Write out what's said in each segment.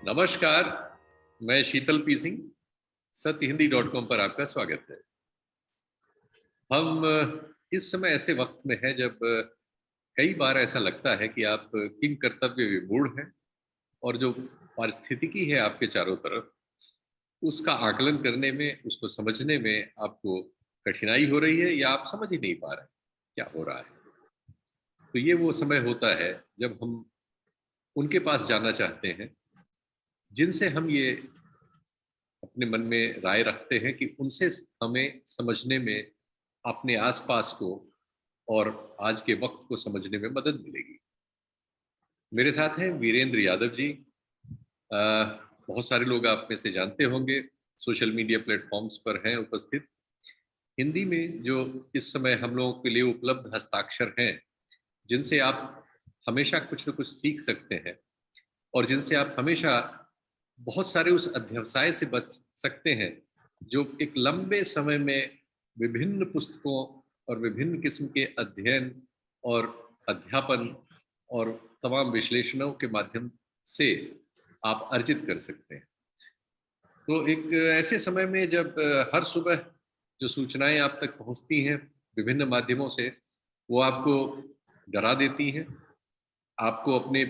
नमस्कार, मैं शीतल पी सिंह, सत्यहिंदी.com पर आपका स्वागत है। हम इस समय ऐसे वक्त में हैं जब कई बार ऐसा लगता है कि आप किंग कर्तव्य विमूढ़ हैं और जो पारिस्थितिकी है आपके चारों तरफ, उसका आकलन करने में, उसको समझने में आपको कठिनाई हो रही है या आप समझ ही नहीं पा रहे क्या हो रहा है। तो ये वो समय होता है जब हम उनके पास जाना चाहते हैं जिनसे हम ये अपने मन में राय रखते हैं कि उनसे हमें समझने में, अपने आसपास को और आज के वक्त को समझने में मदद मिलेगी। मेरे साथ हैं वीरेंद्र यादव जी। अ, बहुत सारे लोग आप में से जानते होंगे, सोशल मीडिया प्लेटफॉर्म्स पर हैं उपस्थित। हिंदी में जो इस समय हम लोगों के लिए उपलब्ध हस्ताक्षर हैं, जिनसे आप हमेशा कुछ न कुछ सीख सकते हैं और जिनसे आप हमेशा बहुत सारे उस अध्यवसाय से बच सकते हैं जो एक लंबे समय में विभिन्न पुस्तकों और विभिन्न किस्म के अध्ययन और अध्यापन और तमाम विश्लेषणों के माध्यम से आप अर्जित कर सकते हैं। तो एक ऐसे समय में जब हर सुबह जो सूचनाएं आप तक पहुंचती हैं विभिन्न माध्यमों से, वो आपको डरा देती हैं, आपको अपने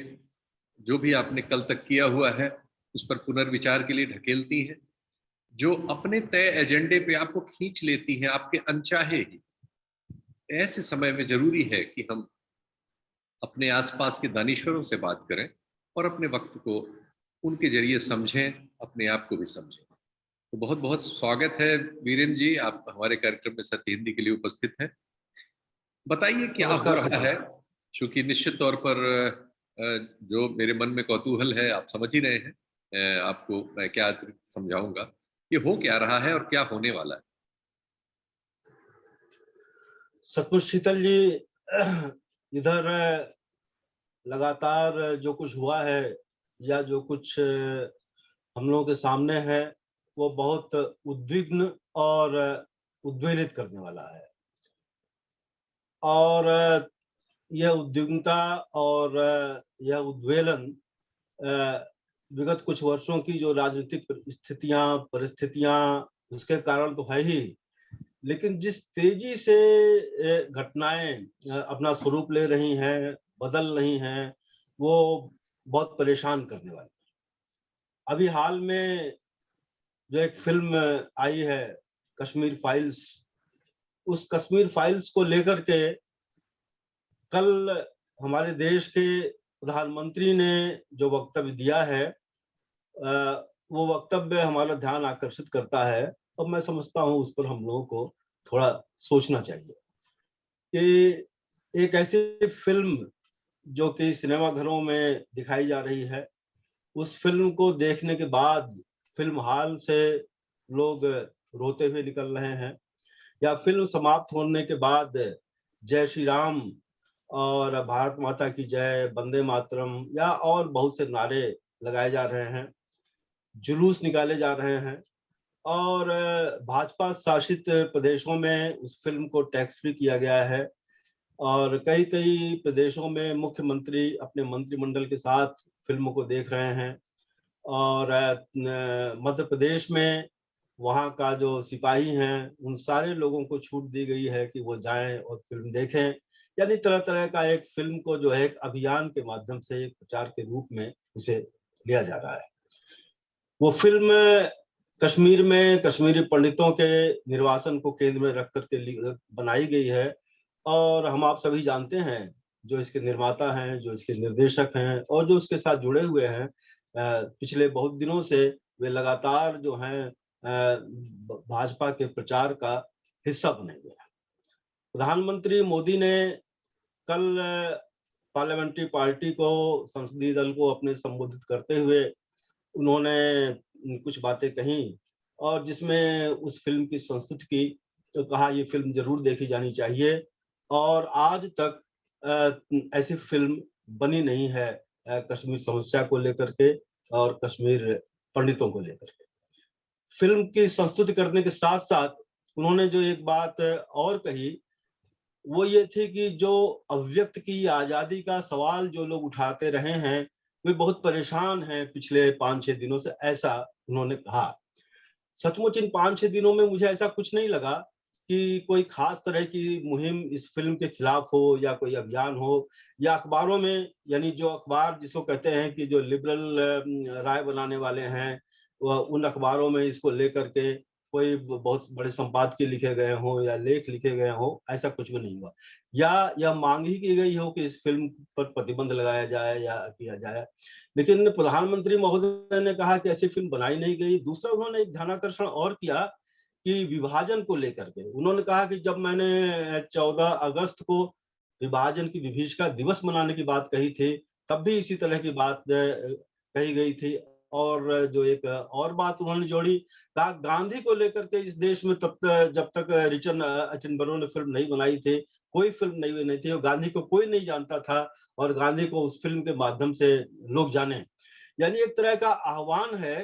जो भी आपने कल तक किया हुआ है उस पर पुनर्विचार के लिए ढकेलती हैं, जो अपने तय एजेंडे पे आपको खींच लेती हैं आपके अनचाहे ही। ऐसे समय में जरूरी है कि हम अपने आसपास के दानिश्वरों से बात करें और अपने वक्त को उनके जरिए समझें, अपने आप को भी समझें। तो बहुत बहुत स्वागत है वीरेंद्र जी, आप हमारे कार्यक्रम में सत्य हिंदी के लिए उपस्थित हैं। बताइए क्या हो नमस्कार रहा शीतल। है, क्योंकि निश्चित तौर पर जो मेरे मन में कौतूहल है आप समझ ही रहे हैं। आपको मैं क्या अतिरिक्त समझाऊंगा, ये हो क्या रहा है और क्या होने वाला है। सचमुच शीतल जी, इधर लगातार जो कुछ हुआ है या जो कुछ हम लोगों के सामने है, वो बहुत उद्विग्न और उद्वेलित करने वाला है। और यह उद्विग्नता और यह उद्वेलन विगत कुछ वर्षों की जो राजनीतिक स्थितियां, परिस्थितियां, उसके कारण तो है ही, लेकिन जिस तेजी से घटनाएं अपना स्वरूप ले रही हैं, बदल रही हैं, वो बहुत परेशान करने वाली। अभी हाल में जो एक फिल्म आई है, कश्मीर फाइल्स, उस कश्मीर फाइल्स को लेकर के कल हमारे देश के प्रधानमंत्री ने जो वक्तव्य दिया है, वो वक्तव्य हमारा ध्यान आकर्षित करता है और मैं समझता हूँ उस पर हम लोगों को थोड़ा सोचना चाहिए कि एक ऐसी फिल्म जो कि सिनेमाघरों में दिखाई जा रही है, उस फिल्म को देखने के बाद फिल्म हॉल से लोग रोते हुए निकल रहे हैं, या फिल्म समाप्त होने के बाद जय श्री राम और भारत माता की जय, वंदे मातरम या और बहुत से नारे लगाए जा रहे हैं, जुलूस निकाले जा रहे हैं। और भाजपा शासित प्रदेशों में उस फिल्म को टैक्स फ्री किया गया है और कई-कई प्रदेशों में मुख्यमंत्री अपने मंत्रिमंडल के साथ फिल्मों को देख रहे हैं। और मध्य प्रदेश में वहाँ का जो सिपाही हैं, उन सारे लोगों को छूट दी गई है कि वो जाएँ और फ़िल्म देखें। यानी तरह-तरह का एक फ़िल्म को जो है एक अभियान के माध्यम से एक प्रचार के रूप में उसे लिया जा रहा है। वो फ़िल्म कश्मीर में कश्मीरी पंडितों के निर्वासन को केंद्र में रख कर के बनाई गई है और हम आप सभी जानते हैं, जो इसके निर्माता हैं, जो इसके निर्देशक हैं और जो उसके साथ जुड़े हुए हैं, पिछले बहुत दिनों से वे लगातार जो हैं भाजपा के प्रचार का हिस्सा बने हुए हैं। प्रधानमंत्री मोदी ने कल पार्लियामेंट्री पार्टी को, संसदीय दल को अपने संबोधित करते हुए उन्होंने कुछ बातें कहीं और जिसमें उस फिल्म की संस्तुति की, तो कहा ये फिल्म जरूर देखी जानी चाहिए और आज तक ऐसी फिल्म बनी नहीं है कश्मीर समस्या को लेकर के और कश्मीर पंडितों को लेकर के। फिल्म की संस्तुति करने के साथ साथ उन्होंने जो एक बात और कही, वो ये थी कि जो अभिव्यक्त की आजादी का सवाल जो लोग उठाते रहे हैं, वे बहुत परेशान हैं पिछले 5-6 दिनों से, ऐसा उन्होंने कहा। सचमुच इन 5-6 दिनों में मुझे ऐसा कुछ नहीं लगा कि कोई खास तरह की मुहिम इस फ़िल्म के खिलाफ हो या कोई अभियान हो या अखबारों में, यानी जो अखबार जिसको कहते हैं कि जो लिबरल राय बनाने वाले हैं, उन अखबारों में इसको लेकर के कोई बहुत बड़े संपादकीय लिखे गए हों या लेख लिखे गए हों, ऐसा कुछ भी नहीं हुआ। या यह मांग ही की गई हो कि इस फ़िल्म पर प्रतिबंध लगाया जाए या किया जाए। लेकिन प्रधानमंत्री महोदय ने कहा कि ऐसी फ़िल्म बनाई नहीं गई। दूसरा उन्होंने एक ध्यानाकर्षण और किया कि विभाजन को लेकर के। उन्होंने कहा कि जब मैंने 14 अगस्त को विभाजन की विभीषिका दिवस मनाने की बात कही थी, तब भी इसी तरह की बात कही गई थी। और जो एक और बात उन्होंने जोड़ी, कहा गांधी को लेकर के इस देश में जब तक रिचर्ड अटनबरो ने फ़िल्म नहीं बनाई थी, कोई फ़िल्म नहीं बनी थी और गांधी को कोई नहीं जानता था और गांधी को उस फ़िल्म के माध्यम से लोग जाने। यानी एक तरह का आह्वान है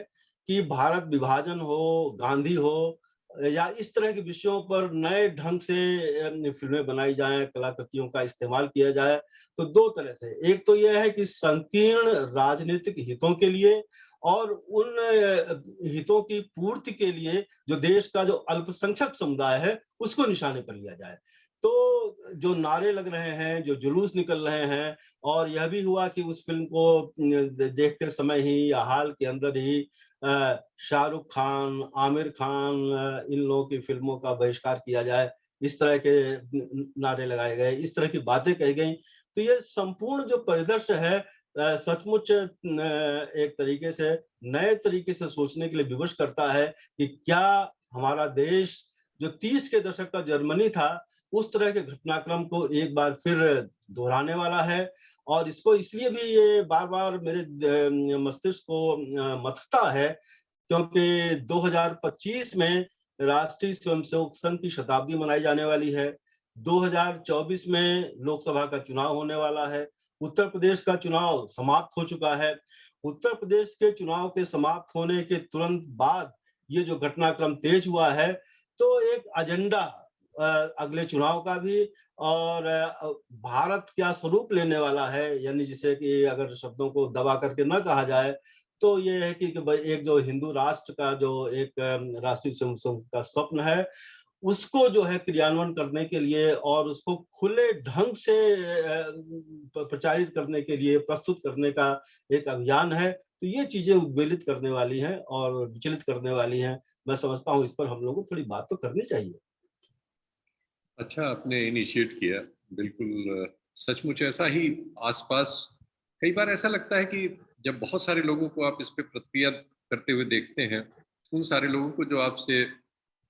कि भारत विभाजन हो, गांधी हो या इस तरह के विषयों पर नए ढंग से फ़िल्में बनाई जाएँ, कलाकृतियों का इस्तेमाल किया जाए। तो 2 तरह से, एक तो ये है कि संकीर्ण राजनीतिक हितों के लिए और उन हितों की पूर्ति के लिए जो देश का जो अल्पसंख्यक समुदाय है, उसको निशाने पर लिया जाए। तो जो नारे लग रहे हैं, जो जुलूस निकल रहे हैं और यह भी हुआ कि उस फ़िल्म को देखते समय ही या हाल के अंदर ही शाहरुख खान, आमिर खान, इन लोगों की फ़िल्मों का बहिष्कार किया जाए, इस तरह के नारे लगाए गए, इस तरह की बातें कही गईं। तो ये संपूर्ण जो परिदृश्य है सचमुच एक तरीके से नए तरीके से सोचने के लिए विवश करता है कि क्या हमारा देश जो 30 के दशक का जर्मनी था, उस तरह के घटनाक्रम को एक बार फिर दोहराने वाला है। और इसको इसलिए भी ये बार-बार मेरे मस्तिष्क को मथता है क्योंकि 2025 में राष्ट्रीय स्वयंसेवक संघ की शताब्दी मनाई जाने वाली है। 2024 में लोकसभा का चुनाव होने वाला है। उत्तर प्रदेश का चुनाव समाप्त हो चुका है। उत्तर प्रदेश के चुनाव के समाप्त होने के तुरंत बाद ये जो घटनाक्रम तेज हुआ है, तो एक एजेंडा अगले चुनाव का भी और भारत क्या स्वरूप लेने वाला है, यानी जिसे कि अगर शब्दों को दबा करके ना कहा जाए, तो ये है कि भाई एक जो हिंदू राष्ट्र का जो एक राष्ट्रीय स्वयंसेवक का स्वप्न है, उसको जो है क्रियान्वयन करने के लिए और उसको खुले ढंग से प्रचारित करने के लिए प्रस्तुत करने का एक अभियान है। तो ये चीजें उद्वेलित करने वाली हैं और विचलित करने वाली हैं। मैं समझता हूँ इस पर हम लोगों को थोड़ी बात तो करनी चाहिए। अच्छा आपने इनिशिएट किया, बिल्कुल सचमुच ऐसा ही आसपास कई बार ऐसा लगता है कि जब बहुत सारे लोगों को आप इस पे प्रतिक्रिया करते हुए देखते हैं, उन सारे लोगों को जो आपसे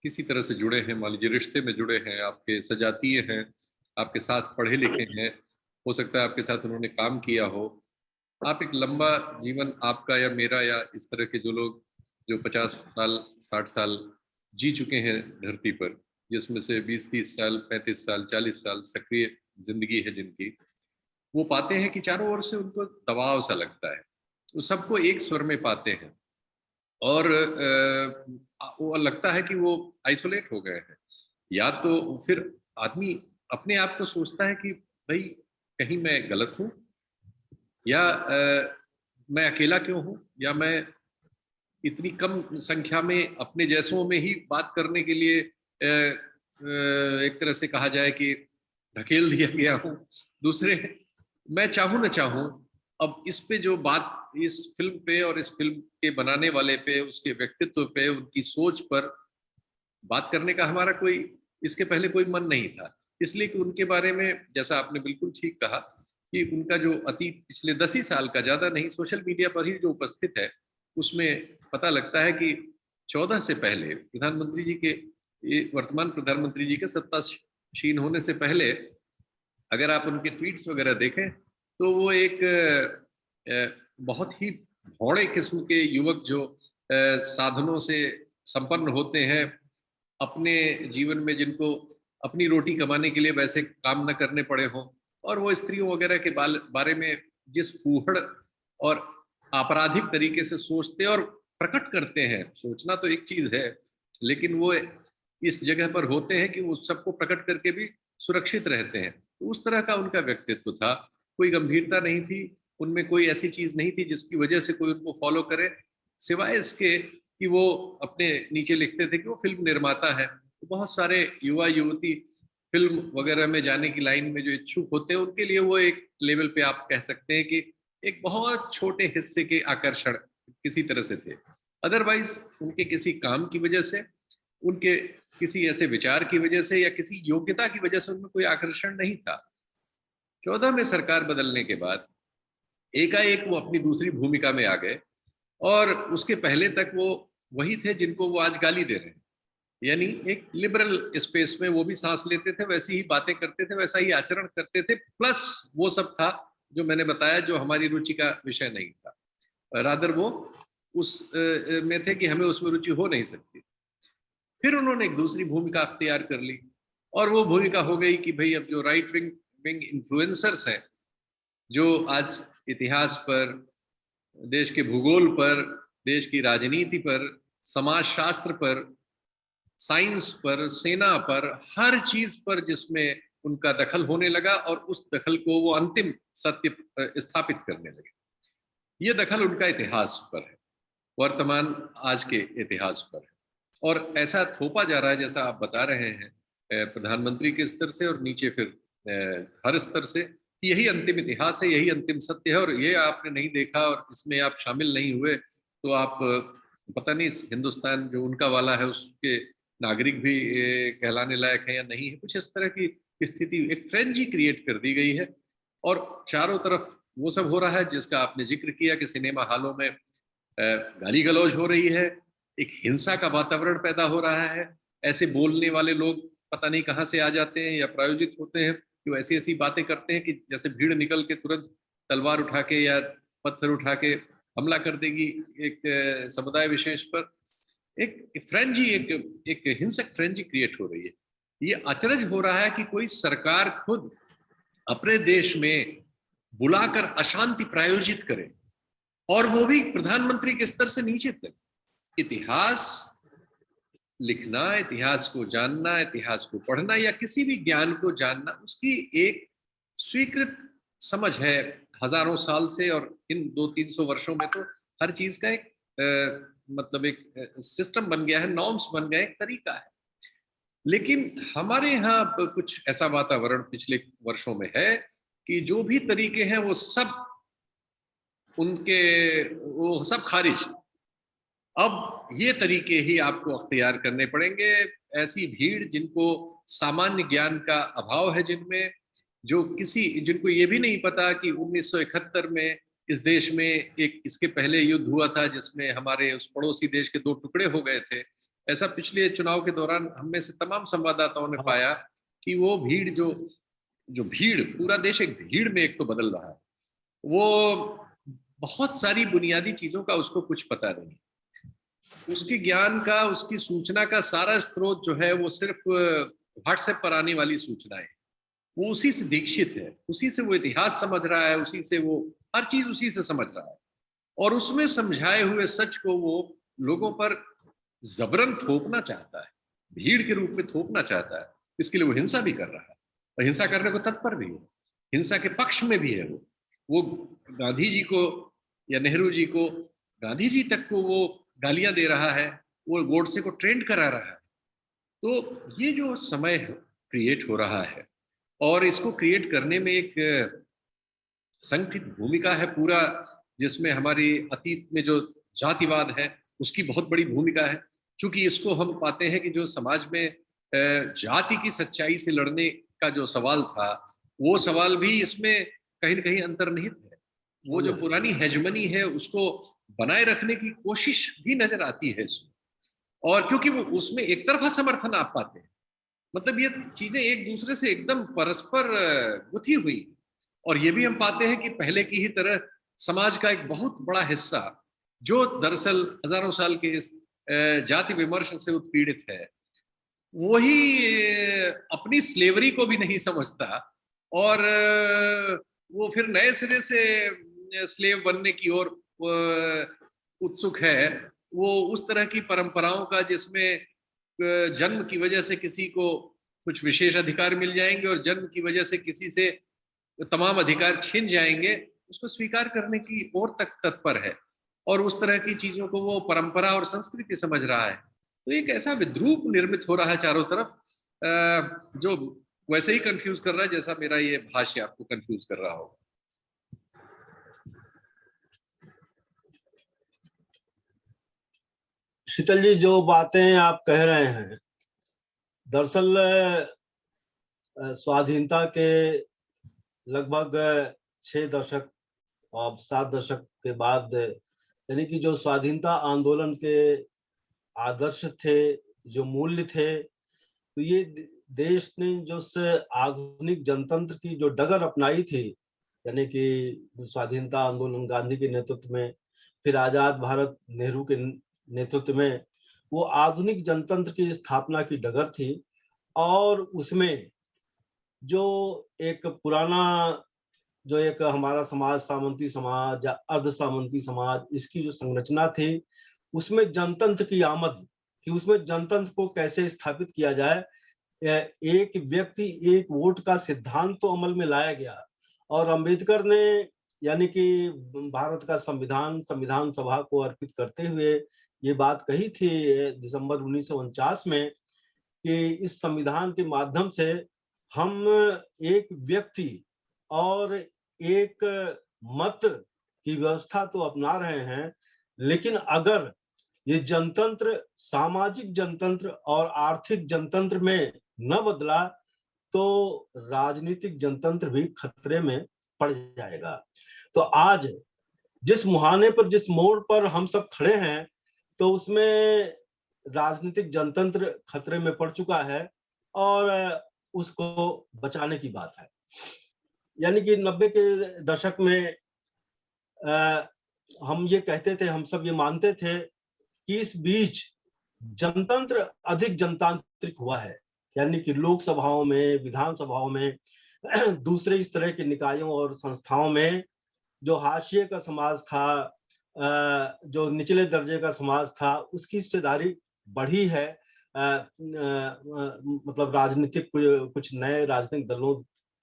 किसी तरह से जुड़े हैं, मान लीजिए रिश्ते में जुड़े हैं, आपके सजातीय हैं, आपके साथ पढ़े लिखे हैं, हो सकता है आपके साथ उन्होंने काम किया हो, आप एक लंबा जीवन आपका या मेरा या इस तरह के जो लोग जो 50 साल 60 साल जी चुके हैं धरती पर, जिसमें से 20-30 साल 35 साल 40 साल सक्रिय जिंदगी है जिनकी, वो पाते हैं कि चारों ओर से उनको दबाव सा लगता है, वो सबको एक स्वर में पाते हैं और वो लगता है कि वो आइसोलेट हो गए हैं। या तो फिर आदमी अपने आप को सोचता है कि भाई कहीं मैं गलत हूँ या मैं अकेला क्यों हूँ या मैं इतनी कम संख्या में अपने जैसों में ही बात करने के लिए एक तरह से कहा जाए कि ढकेल दिया गया हूँ। दूसरे मैं चाहूँ न चाहूँ, अब इस पे जो बात इस फिल्म पे और इस फिल्म के बनाने वाले पे, उसके व्यक्तित्व पे, उनकी सोच पर बात करने का हमारा कोई इसके पहले कोई मन नहीं था। इसलिए कि उनके बारे में जैसा आपने बिल्कुल ठीक कहा कि उनका जो अतीत पिछले 10 ही साल का, ज़्यादा नहीं, सोशल मीडिया पर ही जो उपस्थित है, उसमें पता लगता है कि 14 से पहले प्रधानमंत्री जी के, ये वर्तमान प्रधानमंत्री जी के सत्तासीन होने से पहले अगर आप उनके ट्वीट्स वगैरह देखें तो वो एक बहुत ही भौड़े किस्म के युवक जो साधनों से संपन्न होते हैं, अपने जीवन में जिनको अपनी रोटी कमाने के लिए वैसे काम न करने पड़े हों, और वो स्त्रियों वगैरह के बारे में जिस फूहड़ और आपराधिक तरीके से सोचते और प्रकट करते हैं, सोचना तो एक चीज है लेकिन वो इस जगह पर होते हैं कि वो सबको प्रकट करके भी सुरक्षित रहते हैं। तो उस तरह का उनका व्यक्तित्व था, कोई गंभीरता नहीं थी, उनमें कोई ऐसी चीज नहीं थी जिसकी वजह से कोई उनको फॉलो करे, सिवाय इसके कि वो अपने नीचे लिखते थे कि वो फिल्म निर्माता है। तो बहुत सारे युवा युवती फिल्म वगैरह में जाने की लाइन में जो इच्छुक होते हैं, उनके लिए वो एक लेवल पे आप कह सकते हैं कि एक बहुत छोटे हिस्से के आकर्षण किसी तरह से थे। अदरवाइज उनके किसी काम की वजह से, उनके किसी ऐसे विचार की वजह से या किसी योग्यता की वजह से उनमें कोई आकर्षण नहीं था। 14 में सरकार बदलने के बाद एकाएक वो अपनी दूसरी भूमिका में आ गए, और उसके पहले तक वो वही थे जिनको वो आज गाली दे रहे हैं। यानी एक लिबरल स्पेस में वो भी सांस लेते थे, वैसी ही बातें करते थे, वैसा ही आचरण करते थे, प्लस वो सब था जो मैंने बताया जो हमारी रुचि का विषय नहीं था। रादर वो उस में थे कि हमें उसमें रुचि हो नहीं सकती। फिर उन्होंने एक दूसरी भूमिका अख्तियार कर ली, और वो भूमिका हो गई कि भाई अब जो राइट विंग इन्फ्लुएंसर्स हैं, जो आज इतिहास पर, देश के भूगोल पर, देश की राजनीति पर, समाजशास्त्र पर, साइंस पर, सेना पर, हर चीज पर जिसमें उनका दखल होने लगा, और उस दखल को वो अंतिम सत्य स्थापित करने लगे। ये दखल उनका इतिहास पर है, वर्तमान आज के इतिहास पर है, और ऐसा थोपा जा रहा है जैसा आप बता रहे हैं, प्रधानमंत्री के स्तर से और नीचे फिर हर स्तर से, यही अंतिम इतिहास है, यही अंतिम सत्य है। और ये आपने नहीं देखा और इसमें आप शामिल नहीं हुए तो आप पता नहीं हिंदुस्तान जो उनका वाला है उसके नागरिक भी कहलाने लायक है या नहीं है। कुछ इस तरह की स्थिति, एक फ्रेंजी क्रिएट कर दी गई है, और चारों तरफ वो सब हो रहा है जिसका आपने जिक्र किया कि सिनेमा हॉलों में गाली गलौज हो रही है, एक हिंसा का वातावरण पैदा हो रहा है। ऐसे बोलने वाले लोग पता नहीं कहाँ से आ जाते हैं या प्रायोजित होते हैं कि वो ऐसी ऐसी बातें करते हैं कि जैसे भीड़ निकल के तुरंत तलवार उठा के या पत्थर उठा के हमला कर देगी एक समुदाय विशेष पर। एक फ्रेंजी, एक हिंसक फ्रेंजी क्रिएट हो रही है। ये अचरज हो रहा है कि कोई सरकार खुद अपने देश में बुलाकर अशांति प्रायोजित करे, और वो भी प्रधानमंत्री के स्तर से नीचे तक। इतिहास लिखना, इतिहास को जानना, इतिहास को पढ़ना या किसी भी ज्ञान को जानना, उसकी एक स्वीकृत समझ है हजारों साल से, और इन 200-300 वर्षों में तो हर चीज का एक मतलब एक सिस्टम बन गया है, नॉर्म्स बन गए, एक तरीका है। लेकिन हमारे यहाँ कुछ ऐसा वातावरण पिछले वर्षों में है कि जो भी तरीके हैं वो सब खारिज। अब ये तरीके ही आपको अख्तियार करने पड़ेंगे। ऐसी भीड़ जिनको सामान्य ज्ञान का अभाव है, जिनको ये भी नहीं पता कि 1971 में इस देश में एक इसके पहले युद्ध हुआ था जिसमें हमारे उस पड़ोसी देश के 2 टुकड़े हो गए थे। ऐसा पिछले चुनाव के दौरान हम में से तमाम संवाददाताओं ने पाया कि वो भीड़ जो भीड़, पूरा देश एक भीड़ में एक तो बदल रहा है, वो बहुत सारी बुनियादी चीजों का उसको कुछ पता नहीं। उसके ज्ञान का, उसकी सूचना का सारा स्रोत जो है वो सिर्फ व्हाट्सएप पर आने वाली सूचनाएं, वो उसी से दीक्षित है, उसी से वो इतिहास समझ रहा है, उसी से वो हर चीज उसी से समझ रहा है, और उसमें समझाए हुए सच को वो लोगों पर जबरन थोपना चाहता है, भीड़ के रूप में थोपना चाहता है। इसके लिए वो हिंसा भी कर रहा है, और हिंसा करने को तत्पर भी है, हिंसा के पक्ष में भी है। वो गांधी जी को या नेहरू जी को, गांधी जी तक को वो गालियां दे रहा है, वो गोडसे को ट्रेंड करा रहा है। तो ये जो समय क्रिएट हो रहा है, और इसको क्रिएट करने में एक संगठित भूमिका है पूरा, जिसमें हमारी अतीत में जो जातिवाद है उसकी बहुत बड़ी भूमिका है। क्योंकि इसको हम पाते हैं कि जो समाज में जाति की सच्चाई से लड़ने का जो सवाल था, वो सवाल भी इसमें कहीं ना कहीं अंतर्निहित है। वो जो पुरानी हेजमनी है उसको बनाए रखने की कोशिश भी नजर आती है इसमें, और क्योंकि वो उसमें एक तरफा समर्थन आप पाते हैं, मतलब ये चीजें एक दूसरे से एकदम परस्पर गुथी हुई। और ये भी हम पाते हैं कि पहले की ही तरह समाज का एक बहुत बड़ा हिस्सा, जो दरअसल हजारों साल के इस जाति विमर्श से उत्पीड़ित है, वही अपनी स्लेवरी को भी नहीं समझता, और वो फिर नए सिरे से स्लेव बनने की ओर उत्सुक है। वो उस तरह की परंपराओं का जिसमें जन्म की वजह से किसी को कुछ विशेष अधिकार मिल जाएंगे और जन्म की वजह से किसी से तमाम अधिकार छिन जाएंगे, उसको स्वीकार करने की ओर तक तत्पर है और उस तरह की चीजों को वो परंपरा और संस्कृति समझ रहा है। तो एक ऐसा विद्रूप निर्मित हो रहा है चारों तरफ, जो वैसे ही कंफ्यूज कर रहा है जैसा मेरा ये भाष्य आपको कंफ्यूज कर रहा हो। शीतल जी, जो बातें आप कह रहे हैं, दरअसल स्वाधीनता के लगभग 6 दशक और 7 दशक के बाद, यानी कि जो स्वाधीनता आंदोलन के आदर्श थे, जो मूल्य थे, तो ये देश ने जो आधुनिक जनतंत्र की जो डगर अपनाई थी, यानी कि स्वाधीनता आंदोलन गांधी के नेतृत्व में, फिर आजाद भारत नेहरू के नेतृत्व में, वो आधुनिक जनतंत्र की स्थापना की डगर थी। और उसमें जो एक पुराना, जो एक हमारा समाज, सामंती समाज या अर्ध सामंती समाज, इसकी जो संरचना थी, उसमें जनतंत्र की आमद, कि उसमें जनतंत्र को कैसे स्थापित किया जाए, एक व्यक्ति एक वोट का सिद्धांत तो अमल में लाया गया। और अंबेडकर ने, यानी कि भारत का संविधान संविधान सभा को अर्पित करते हुए ये बात कही थी दिसंबर 1949 में, कि इस संविधान के माध्यम से हम एक व्यक्ति और एक मत की व्यवस्था तो अपना रहे हैं, लेकिन अगर ये जनतंत्र सामाजिक जनतंत्र और आर्थिक जनतंत्र में न बदला तो राजनीतिक जनतंत्र भी खतरे में पड़ जाएगा। तो आज जिस मुहाने पर, जिस मोड़ पर हम सब खड़े हैं, तो उसमें राजनीतिक जनतंत्र खतरे में पड़ चुका है और उसको बचाने की बात है। यानी कि 90 के दशक में हम ये कहते थे, हम सब ये मानते थे कि इस बीच जनतंत्र अधिक जनतांत्रिक हुआ है, यानी कि लोकसभाओं में, विधानसभाओं में, दूसरे इस तरह के निकायों और संस्थाओं में जो हाशिए का समाज था, जो निचले दर्जे का समाज था, उसकी हिस्सेदारी बढ़ी है। मतलब राजनीतिक कुछ नए राजनीतिक दलों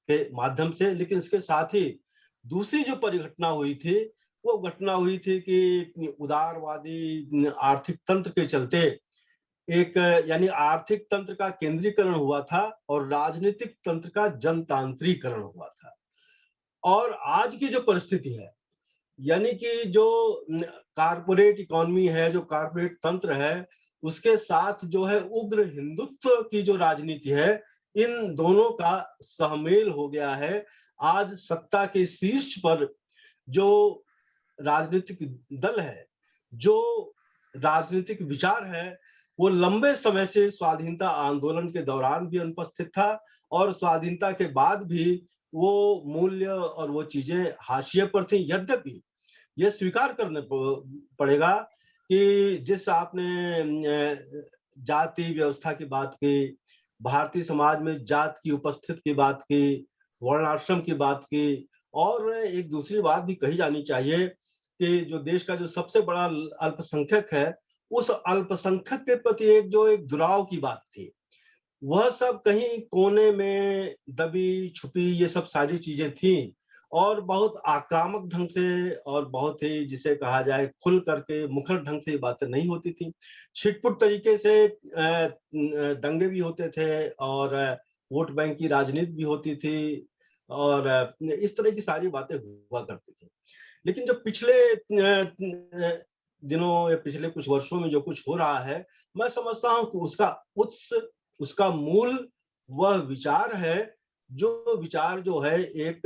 के माध्यम से। लेकिन इसके साथ ही दूसरी जो परिघटना हुई थी, वो घटना हुई थी कि उदारवादी आर्थिक तंत्र के चलते एक, यानी आर्थिक तंत्र का केंद्रीकरण हुआ था और राजनीतिक तंत्र का जनतांत्रीकरण हुआ था। और आज की जो परिस्थिति है, यानी कि जो कारपोरेट इकोनॉमी है, जो कारपोरेट तंत्र है, उसके साथ जो है उग्र हिंदुत्व की जो राजनीति है, इन दोनों का सहमेल हो गया है। आज सत्ता के शीर्ष पर जो राजनीतिक दल है, जो राजनीतिक विचार है, वो लंबे समय से स्वाधीनता आंदोलन के दौरान भी अनुपस्थित था और स्वाधीनता के बाद भी वो मूल्य और वो चीजें हाशिए पर थी। यद्यपि ये स्वीकार करने पड़ेगा कि जिस आपने जाति व्यवस्था की बात की, भारतीय समाज में जात की उपस्थिति की बात की, वर्णाश्रम की बात की, और एक दूसरी बात भी कही जानी चाहिए कि जो देश का जो सबसे बड़ा अल्पसंख्यक है, उस अल्पसंख्यक के प्रति एक दुराव की बात थी, वह सब कहीं कोने में दबी छुपी ये सब सारी चीजें थी। और बहुत आक्रामक ढंग से और बहुत ही जिसे कहा जाए खुल करके मुखर ढंग से ये बातें नहीं होती थी। छिटपुट तरीके से दंगे भी होते थे और वोट बैंक की राजनीति भी होती थी और इस तरह की सारी बातें हुआ करती थी। लेकिन जब पिछले दिनों या पिछले कुछ वर्षों में जो कुछ हो रहा है, मैं समझता हूं कि उसका उत्स, उसका मूल वह विचार है, जो विचार जो है एक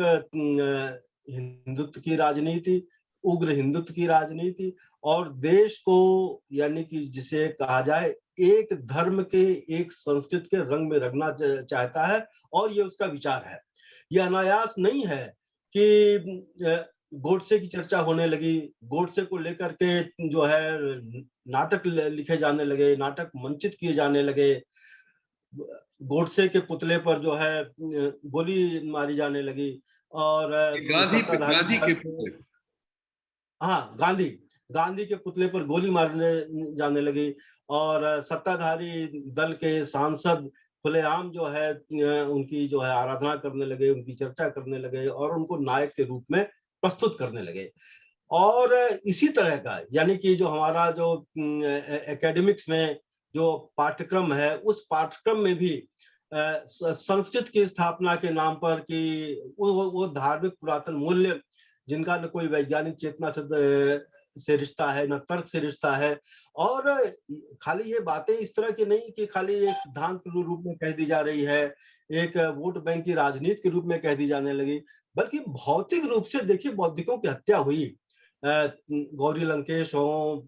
हिंदुत्व की राजनीति, उग्र हिंदुत्व की राजनीति, और देश को, यानी कि जिसे कहा जाए एक धर्म के, एक संस्कृति के रंग में रंगना चाहता है। और ये उसका विचार है। ये अनायास नहीं है कि गोडसे की चर्चा होने लगी, गोडसे को लेकर के जो है नाटक लिखे जाने लगे, नाटक मंचित किए जाने लगे, गोडसे के पुतले पर जो है गोली मारी जाने लगी और सत्ताधारी गांधी के हाँ, गांधी के पुतले पर गोली मारने जाने लगी और सत्ताधारी दल के सांसद खुलेआम जो है उनकी जो है आराधना करने लगे, उनकी चर्चा करने लगे और उनको नायक के रूप में प्रस्तुत करने लगे। और इसी तरह का यानी कि जो हमारा जो एकेडमिक्स में जो पाठ्यक्रम है, उस पाठ्यक्रम में भी संस्कृत की स्थापना के नाम पर कि वो धार्मिक पुरातन मूल्य जिनका न कोई वैज्ञानिक चेतना से रिश्ता है, न तर्क से रिश्ता है, और खाली ये बातें इस तरह की नहीं कि खाली एक सिद्धांत के रूप में कह दी जा रही है, एक वोट बैंक की राजनीति के रूप में कह दी जाने लगी, बल्कि भौतिक रूप से देखिए बौद्धिकों की हत्या हुई। गौरी लंकेश हो,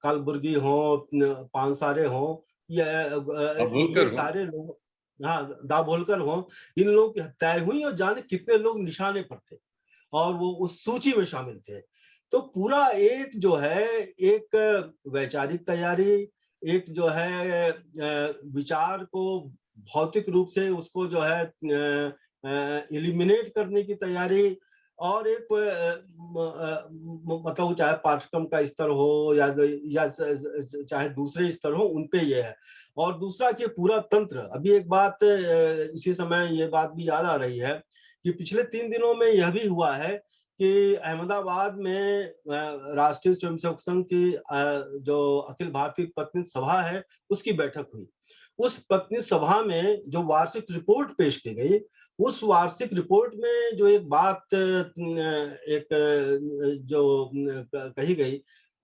कलबुर्गी हो, पानसारे हो, अब ये भूलकर हूँ। सारे लोग, हाँ दाभोलकर हो, इन लोगों की हत्याएं हुई और जाने कितने लोग निशाने पर थे और वो उस सूची में शामिल थे। तो पूरा एक जो है एक वैचारिक तैयारी, एक जो है विचार को भौतिक रूप से उसको जो है एलिमिनेट करने की तैयारी, और एक मतलब चाहे पाठ्यक्रम का स्तर हो या चाहे दूसरे स्तर हो, उन पे ये है। और दूसरा कि पूरा तंत्र, अभी एक बात इसी समय ये बात भी याद आ रही है कि पिछले 3 दिनों में यह भी हुआ है कि अहमदाबाद में राष्ट्रीय स्वयंसेवक संघ की जो अखिल भारतीय पत्नी सभा है, उसकी बैठक हुई। उस पत्नी सभा में जो वार्षिक रिपोर्ट पेश की गई, उस वार्षिक रिपोर्ट में जो एक बात एक जो कही गई,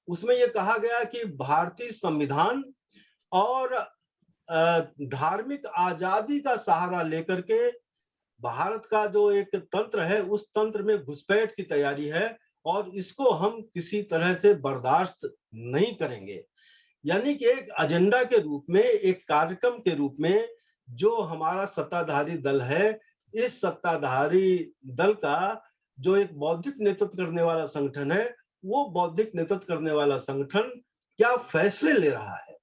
उसमें ये कहा गया कि भारतीय संविधान और धार्मिक आजादी का सहारा लेकर के भारत का जो एक तंत्र है, उस तंत्र में घुसपैठ की तैयारी है और इसको हम किसी तरह से बर्दाश्त नहीं करेंगे। यानी कि एक एजेंडा के रूप में, एक कार्यक्रम के रूप में जो हमारा सत्ताधारी दल है, इस सत्ताधारी दल का जो एक बौद्धिक नेतृत्व करने वाला संगठन है, वो बौद्धिक नेतृत्व करने वाला संगठन क्या फैसले ले रहा है,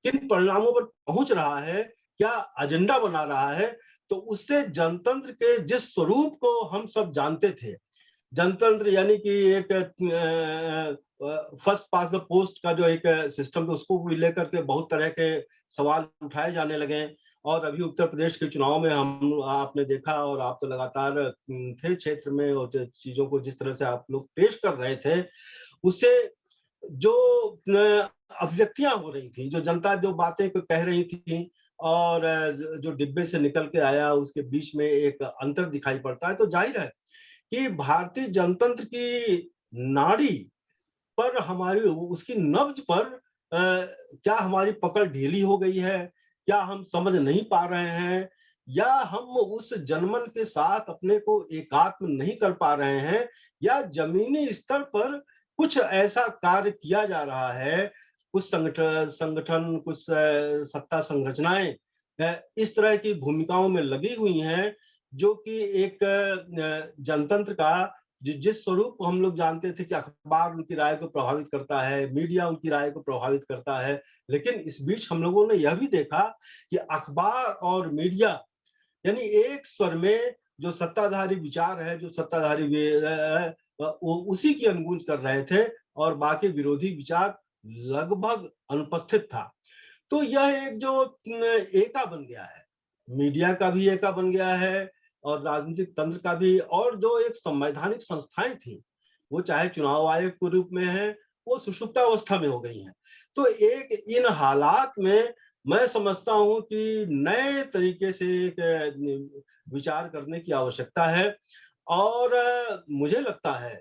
किन परिणामों पर पहुंच रहा है, क्या एजेंडा बना रहा है, तो उससे जनतंत्र के जिस स्वरूप को हम सब जानते थे, जनतंत्र यानी कि एक फर्स्ट पास द पोस्ट का जो एक सिस्टम है, उसको भी लेकर के बहुत तरह के सवाल उठाए जाने लगे। और अभी उत्तर प्रदेश के चुनाव में हम आपने देखा, और आप तो लगातार थे क्षेत्र में, और चीजों को जिस तरह से आप लोग पेश कर रहे थे, उससे जो अभिव्यक्तियां हो रही थी, जो जनता जो बातें कह रही थी और जो डिब्बे से निकल के आया, उसके बीच में एक अंतर दिखाई पड़ता है। तो जाहिर है कि भारतीय जनतंत्र की नाड़ी पर, हमारी उसकी नब्ज पर क्या हमारी पकड़ ढीली हो गई है, क्या हम समझ नहीं पा रहे हैं, या हम उस जनमन के साथ अपने को एकात्म नहीं कर पा रहे हैं, या जमीनी स्तर पर कुछ ऐसा कार्य किया जा रहा है, कुछ संगठन कुछ सत्ता संरचनाएं इस तरह की भूमिकाओं में लगी हुई हैं, जो कि एक जनतंत्र का जिस स्वरूप को हम लोग जानते थे कि अखबार उनकी राय को प्रभावित करता है, मीडिया उनकी राय को प्रभावित करता है, लेकिन इस बीच हम लोगों ने यह भी देखा कि अखबार और मीडिया यानी एक स्वर में जो सत्ताधारी विचार है, जो सत्ताधारी वो उसी की अनुगूंज कर रहे थे, और बाकी विरोधी विचार लगभग अनुपस्थित था। तो यह एक जो एका बन गया है, मीडिया का भी एका बन गया है और राजनीतिक तंत्र का भी, और जो एक संवैधानिक संस्थाएं थी, वो चाहे चुनाव आयोग के रूप में है, वो सुषुप्तावस्था में हो गई हैं। तो एक इन हालात में मैं समझता हूं कि नए तरीके से एक विचार करने की आवश्यकता है। और मुझे लगता है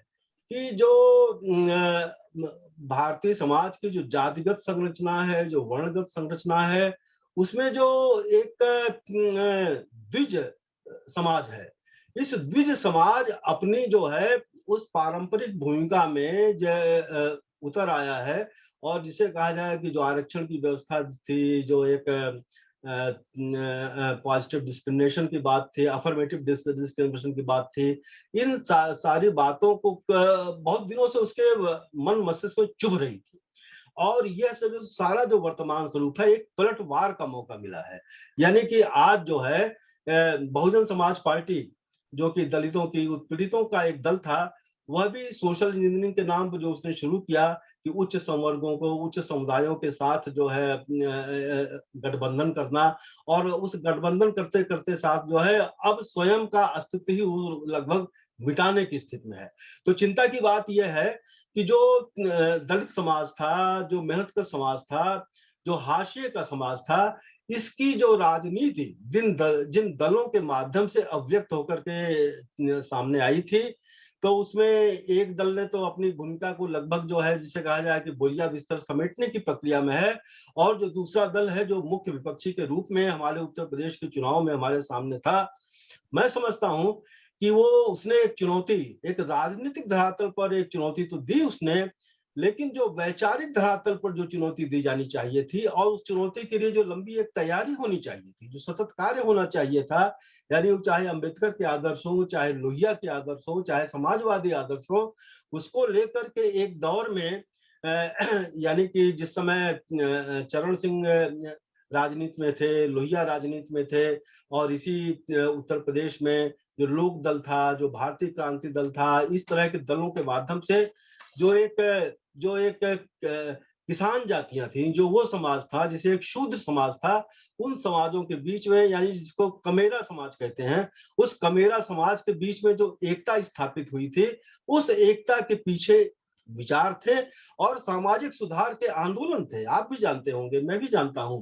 कि जो भारतीय समाज की जो जातिगत संरचना है, जो वर्णगत संरचना है, उसमें जो एक द्विज समाज है, इस द्विज समाज अपनी जो है उस पारंपरिक भूमिका में उतर आया है। और जिसे कहा जाए कि जो आरक्षण की व्यवस्था थी, जो एक पॉजिटिव डिस्क्रिमिनेशन की बात थी, अफर्मेटिव डिस्क्रिमिनेशन की बात थी, इन सारी बातों को बहुत दिनों से उसके मन मस्तिष्क में चुभ रही थी। और यह सब सारा जो वर्तमान स्वरूप है, एक पलटवार का मौका मिला है। यानी कि आज जो है बहुजन समाज पार्टी, जो कि दलितों की उत्पीड़ितों का एक दल था, वह भी सोशल इंजीनियरिंग के नाम पर जो उसने शुरू किया कि उच्च संवर्गों को, उच्च समुदायों के साथ जो है गठबंधन करना, और उस गठबंधन करते करते साथ जो है अब स्वयं का अस्तित्व ही लगभग मिटाने की स्थिति में है। तो चिंता की बात यह है कि जो दलित समाज था, जो मेहनत का समाज था, जो हाशिए का समाज था, इसकी जो राजनीति जिन दलों के माध्यम से अव्यक्त होकर के सामने आई थी, तो उसमें एक दल ने तो अपनी भूमिका को लगभग जो है जिसे कहा जाए कि बोरिया बिस्तर समेटने की प्रक्रिया में है, और जो दूसरा दल है जो मुख्य विपक्षी के रूप में हमारे उत्तर प्रदेश के चुनाव में हमारे सामने था, मैं समझता हूं कि वो उसने एक चुनौती, एक राजनीतिक धरातल पर एक चुनौती तो दी उसने, लेकिन जो वैचारिक धरातल पर जो चुनौती दी जानी चाहिए थी और उस चुनौती के लिए जो लंबी एक तैयारी होनी चाहिए थी, जो सतत कार्य होना चाहिए था, यानी वो चाहे अंबेडकर के आदर्श हो, चाहे लोहिया के आदर्श हो, चाहे समाजवादी आदर्श हो, उसको लेकर के एक दौर में यानी कि जिस समय चरण सिंह राजनीति में थे, लोहिया राजनीति में थे, और इसी उत्तर प्रदेश में जो लोक दल था, जो भारतीय क्रांति दल था, इस तरह के दलों के माध्यम से जो एक किसान जातियां थी, जो वो समाज था जिसे एक शूद्र समाज था, उन समाजों के बीच में, यानी जिसको कमेरा समाज कहते हैं, उस कमेरा समाज के बीच में जो एकता स्थापित हुई थी, उस एकता के पीछे विचार थे और सामाजिक सुधार के आंदोलन थे। आप भी जानते होंगे, मैं भी जानता हूं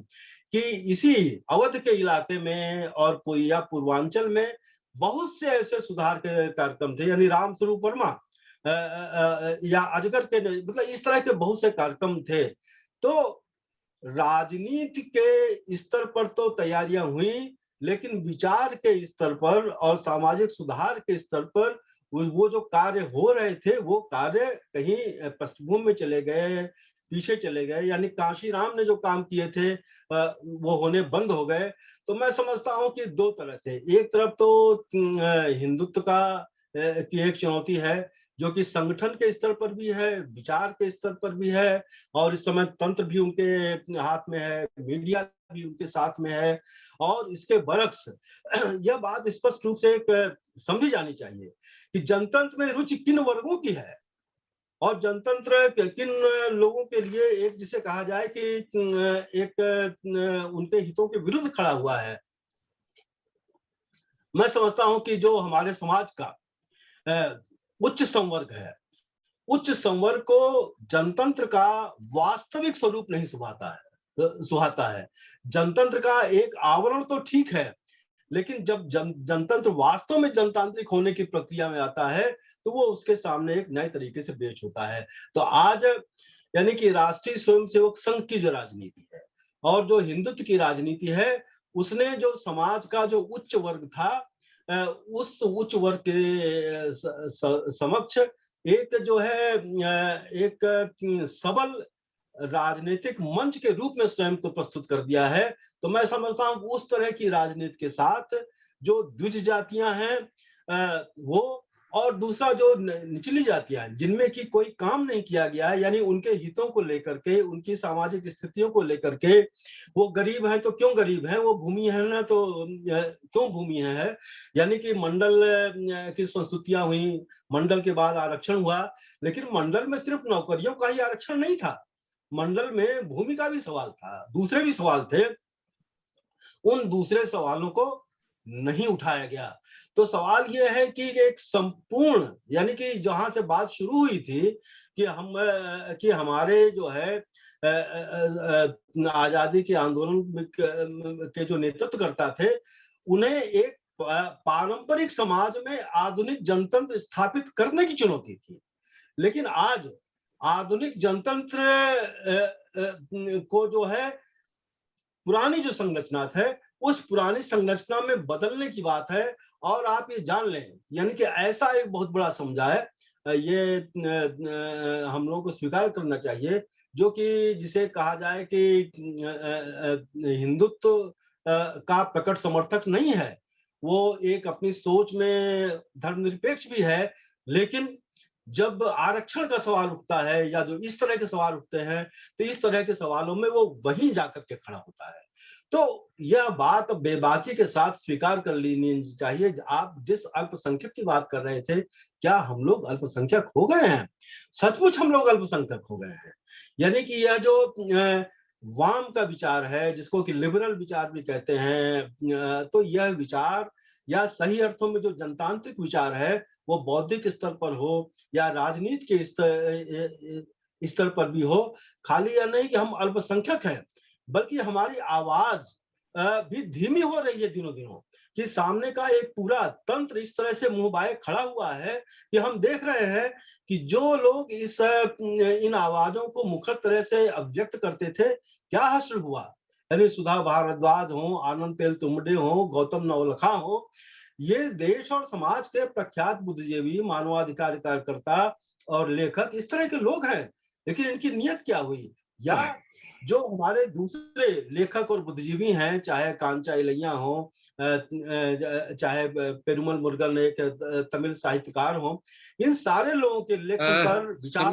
कि इसी अवध के इलाके में और या पूर्वांचल में बहुत से ऐसे सुधार के कार्यक्रम थे, यानी राम स्वरूप वर्मा या अजगर के, मतलब इस तरह के बहुत से कार्यक्रम थे। तो राजनीति के स्तर पर तो तैयारियां हुई, लेकिन विचार के स्तर पर और सामाजिक सुधार के स्तर पर वो जो कार्य हो रहे थे, वो कार्य कहीं पृष्ठभूमि में चले गए, पीछे चले गए, यानी कांशीराम ने जो काम किए थे वो होने बंद हो गए। तो मैं समझता हूं कि दो तरह से, एक तरफ तो हिंदुत्व का की एक चुनौती है, जो कि संगठन के स्तर पर भी है, विचार के स्तर पर भी है, और इस समय तंत्र भी उनके हाथ में है, मीडिया भी उनके साथ में है, और इसके बरक्स यह बात स्पष्ट रूप से एक समझी जानी चाहिए कि जनतंत्र में रुचि किन वर्गों की है और जनतंत्र किन लोगों के लिए, एक जिसे कहा जाए कि एक उनके हितों के विरुद्ध खड़ा हुआ है। मैं समझता हूं कि जो हमारे समाज का उच्च संवर्ग है, उच्च संवर्ग को जनतंत्र का वास्तविक स्वरूप नहीं सुहाता है। जनतंत्र का एक आवरण तो ठीक है, लेकिन जब जनतंत्र वास्तव में जनतांत्रिक होने की प्रक्रिया में आता है, तो वो उसके सामने एक नए तरीके से पेश होता है। तो आज यानी कि राष्ट्रीय स्वयंसेवक संघ की जो राजनीति है और जो हिंदुत्व की राजनीति है, उसने जो समाज का जो उच्च वर्ग था, उस उच्च वर्ग के समक्ष एक जो है एक सबल राजनीतिक मंच के रूप में स्वयं को प्रस्तुत कर दिया है। तो मैं समझता हूं उस तरह की राजनीति के साथ जो द्विज जातियां हैं वो, और दूसरा जो निचली जातियां हैं जिनमें की कोई काम नहीं किया गया है, यानी उनके हितों को लेकर के, उनकी सामाजिक स्थितियों को लेकर के, वो गरीब हैं तो क्यों गरीब हैं, वो भूमि है ना तो क्यों भूमि है, यानी कि मंडल की संस्तुतियां हुई, मंडल के बाद आरक्षण हुआ, लेकिन मंडल में सिर्फ नौकरियों का ही आरक्षण नहीं था, मंडल में भूमि का भी सवाल था, दूसरे भी सवाल थे। उन दूसरे सवालों को नहीं उठाया गया। तो सवाल यह है कि एक संपूर्ण, यानी कि जहां से बात शुरू हुई थी कि हमारे जो है आजादी के आंदोलन के जो नेतृत्व करता थे, उन्हें एक पारंपरिक समाज में आधुनिक जनतंत्र स्थापित करने की चुनौती थी। लेकिन आज आधुनिक जनतंत्र को जो है पुरानी जो संरचना है, उस पुरानी संरचना में बदलने की बात है। और आप ये जान लें, यानी कि ऐसा एक बहुत बड़ा समुदाय, ये हम लोगों को स्वीकार करना चाहिए, जो कि जिसे कहा जाए कि हिंदुत्व का प्रकट समर्थक नहीं है, वो एक अपनी सोच में धर्मनिरपेक्ष भी है, लेकिन जब आरक्षण का सवाल उठता है या जो इस तरह के सवाल उठते हैं, तो इस तरह के सवालों में वो वहीं जाकर के खड़ा होता है। तो यह बात बेबाकी के साथ स्वीकार कर लेनी चाहिए। आप जिस अल्पसंख्यक की बात कर रहे थे, क्या हम लोग अल्पसंख्यक हो गए हैं? सचमुच हम लोग अल्पसंख्यक हो गए हैं। यानी कि यह जो वाम का विचार है, जिसको कि लिबरल विचार भी कहते हैं, तो यह विचार या सही अर्थों में जो जनतांत्रिक विचार है, वो बौद्धिक स्तर पर हो या राजनीति के स्तर पर भी हो, खाली यह नहीं कि हम अल्पसंख्यक हैं, बल्कि हमारी आवाज भी धीमी हो रही है दिनों दिनों, कि सामने का एक पूरा तंत्र इस तरह से मुंह बाए खड़ा हुआ है कि हम देख रहे हैं कि जो लोग इन आवाजों को मुखर तरह से अभिव्यक्त करते थे, क्या हश्र हुआ। यदि सुधा भारद्वाज हो, आनंद तेलतुंबडे हो, गौतम नवलखा हो, ये देश और समाज के प्रख्यात बुद्धिजीवी, मानवाधिकार कार्यकर्ता और लेखक इस तरह के लोग हैं, लेकिन इनकी नियत क्या हुई। या जो हमारे दूसरे लेखक और बुद्धिजीवी हैं, चाहे कांचा इलैया हो, चाहे पेरुमल मुरुगन एक तमिल साहित्यकार हो, इन सारे लोगों के लेखन पर विचार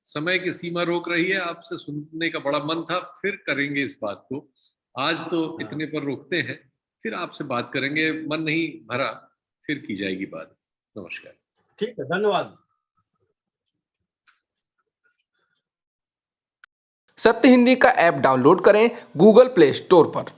समय की सीमा रोक रही है। आपसे सुनने का बड़ा मन था, फिर करेंगे इस बात को। आज तो इतने पर रोकते हैं, फिर आपसे बात करेंगे। मन नहीं भरा, फिर की जाएगी बात। नमस्कार। ठीक है, धन्यवाद। सत्य हिंदी का ऐप डाउनलोड करें गूगल प्ले स्टोर पर।